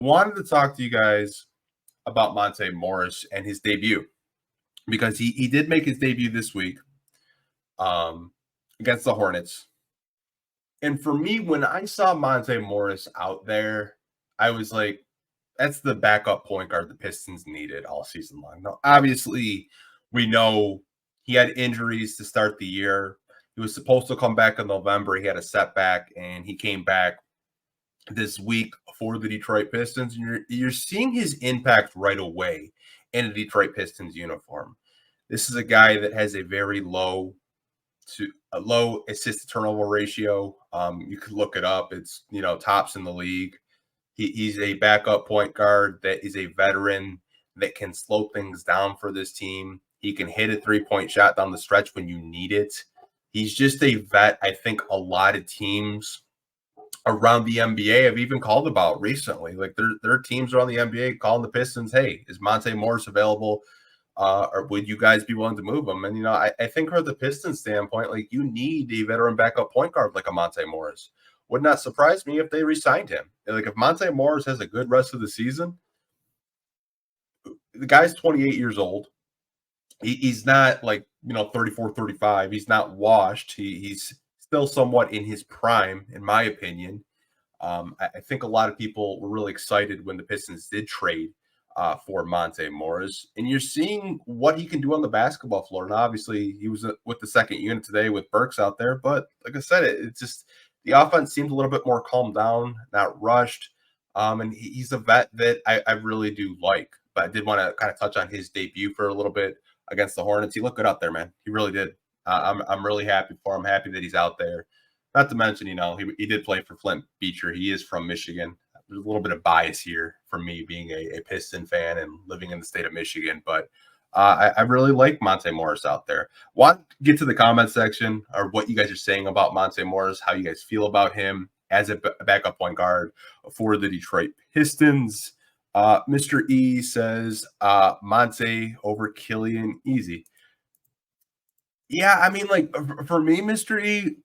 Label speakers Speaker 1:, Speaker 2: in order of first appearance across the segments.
Speaker 1: Wanted to talk to you guys about Monte Morris and his debut because he did make his debut this week um, against the Hornets. And for me, when I saw Monte Morris out there, I was like, that's the backup point guard the Pistons needed all season long. Now, obviously, we know he had injuries to start the year. He was supposed to come back in November. He had a setback, and he came back this week for the Detroit Pistons. And you're seeing his impact right away in a Detroit Pistons uniform. This is a guy that has a very low assist to turnover ratio. You could look it up. It's tops in the league. He's a backup point guard that is a veteran that can slow things down for this team. He can hit a 3-point shot down the stretch when you need it. He's just a vet. I think a lot of teams around the NBA have even called about recently. Like there are teams around the NBA calling the Pistons, hey, is Monte Morris available? Or would you guys be willing to move him? And, I think from the Pistons standpoint, like you need a veteran backup point guard like a Monte Morris. Would not surprise me if they re-signed him. Like if Monte Morris has a good rest of the season, the guy's 28 years old. He's not like, 34, 35. He's not washed. He's still somewhat in his prime, in my opinion. I think a lot of people were really excited when the Pistons did trade for Monte Morris. And you're seeing what he can do on the basketball floor. And obviously, he was with the second unit today with Burks out there. But like I said, it's just the offense seemed a little bit more calmed down, not rushed. And he's a vet that I really do like. But I did want to kind of touch on his debut for a little bit against the Hornets. He looked good out there, man. He really did. I'm really happy for him. Happy that he's out there. Not to mention, he did play for Flint Beecher. He is from Michigan. There's a little bit of bias here for me being a Piston fan and living in the state of Michigan. But I really like Monte Morris out there. Want to get to the comment section or what you guys are saying about Monte Morris, how you guys feel about him as a backup point guard for the Detroit Pistons. Mr. E says Monte over Killian easy. Yeah, I mean, like for me, Mr. E,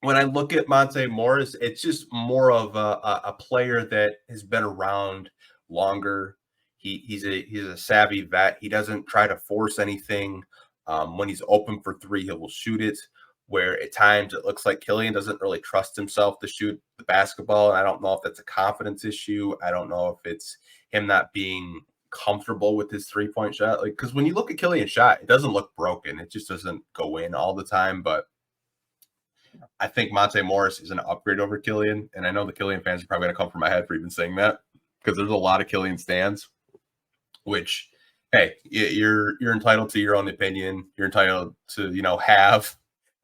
Speaker 1: when I look at Monte Morris, it's just more of a player that has been around longer. He's a savvy vet. He doesn't try to force anything. When he's open for three, he will shoot it. Where at times it looks like Killian doesn't really trust himself to shoot the basketball. And I don't know if that's a confidence issue. I don't know if it's him not being comfortable with his 3-point shot. Like, because when you look at Killian's shot, it doesn't look broken. It just doesn't go in all the time. But I think Monte Morris is an upgrade over Killian. And I know the Killian fans are probably going to come for my head for even saying that because there's a lot of Killian stands, which, hey, you're entitled to your own opinion. You're entitled to, have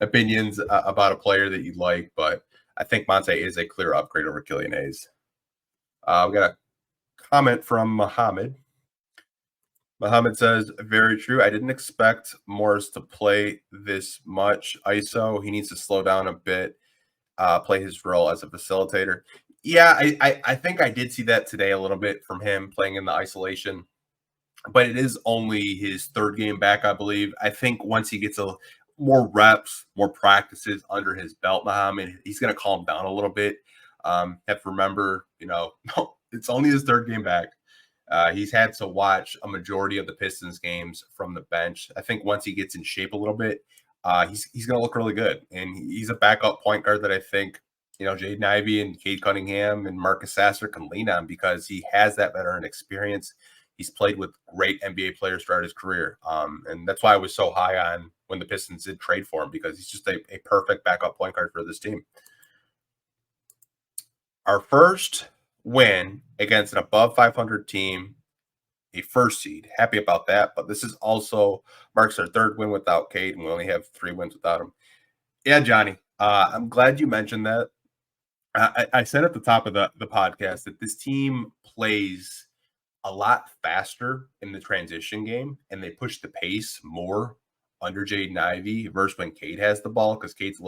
Speaker 1: opinions about a player that you like. But I think Monte is a clear upgrade over Killian Hayes. We got a comment from Muhammad. Muhammad says, very true. I didn't expect Morris to play this much ISO. He needs to slow down a bit, play his role as a facilitator. Yeah, I think I did see that today a little bit from him playing in the isolation, but it is only his third game back, I believe. I think once he gets more reps, more practices under his belt, Muhammad, he's going to calm down a little bit. Have to remember, it's only his third game back. He's had to watch a majority of the Pistons games from the bench. I think once he gets in shape a little bit, he's going to look really good. And he's a backup point guard that I think, Jaden Ivey and Cade Cunningham and Marcus Sasser can lean on because he has that veteran experience. He's played with great NBA players throughout his career. And that's why I was so high on when the Pistons did trade for him because he's just a perfect backup point guard for this team. Our first win against an above 500 team, a first seed. Happy about that. But this is also marks our third win without Cade, and we only have 3 wins without him. Yeah, Johnny, I'm glad you mentioned that. I said at the top of the podcast that this team plays a lot faster in the transition game, and they push the pace more under Jaden Ivey versus when Cade has the ball because Cade's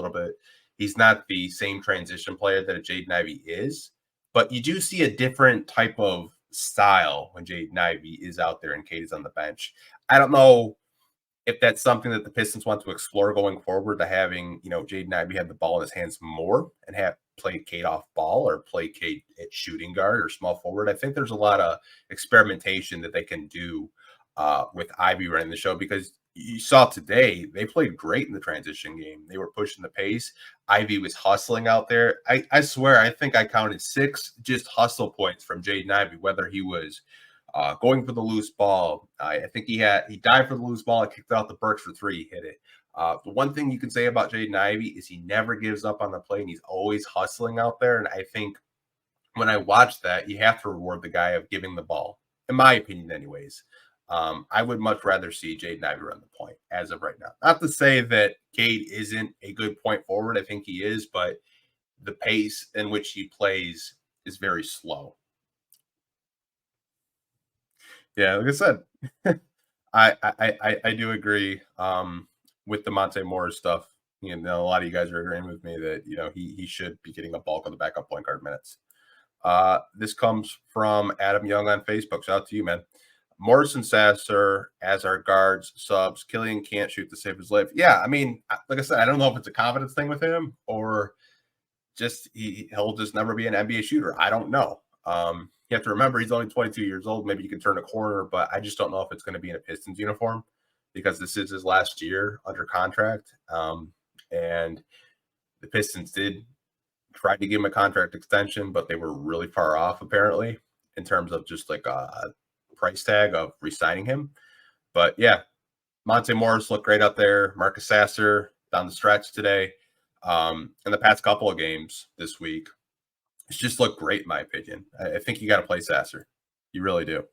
Speaker 1: he's not the same transition player that a Jaden Ivey is. But you do see a different type of style when Jaden Ivey is out there and Cade is on the bench. I don't know if that's something that the Pistons want to explore going forward to having, Jaden Ivey have the ball in his hands more and have play Cade off ball or play Cade at shooting guard or small forward. I think there's a lot of experimentation that they can do with Ivey running the show, because you saw today they played great in the transition game. They were pushing the pace. Ivey was hustling out there. I swear, I think I counted 6 just hustle points from Jaden Ivey, whether he was going for the loose ball. I think he dived for the loose ball and kicked out the Burks for 3. He hit it. The one thing you can say about Jaden Ivey is he never gives up on the play, and he's always hustling out there. And I think when I watch that, you have to reward the guy of giving the ball, in my opinion, anyways. I would much rather see Jaden Ivey run the point as of right now. Not to say that Cade isn't a good point forward. I think he is, but the pace in which he plays is very slow. Yeah, like I said, I do agree with the Monte Morris stuff. You know, a lot of you guys are agreeing with me that, you know, he should be getting a bulk of the backup point guard minutes. This comes from Adam Young on Facebook. Shout out to you, man. Morris and Sasser as our guards, subs. Killian can't shoot to save his life. Yeah, I mean, like I said, I don't know if it's a confidence thing with him or just he'll just never be an NBA shooter. I don't know. You have to remember he's only 22 years old. Maybe you can turn a corner, but I just don't know if it's going to be in a Pistons uniform, because this is his last year under contract. And the Pistons did try to give him a contract extension, but they were really far off apparently in terms of just like a price tag of re-signing him. But yeah, Monte Morris looked great out there. Marcus Sasser down the stretch today. In the past couple of games this week, it's just looked great in my opinion. I think you got to play Sasser. You really do.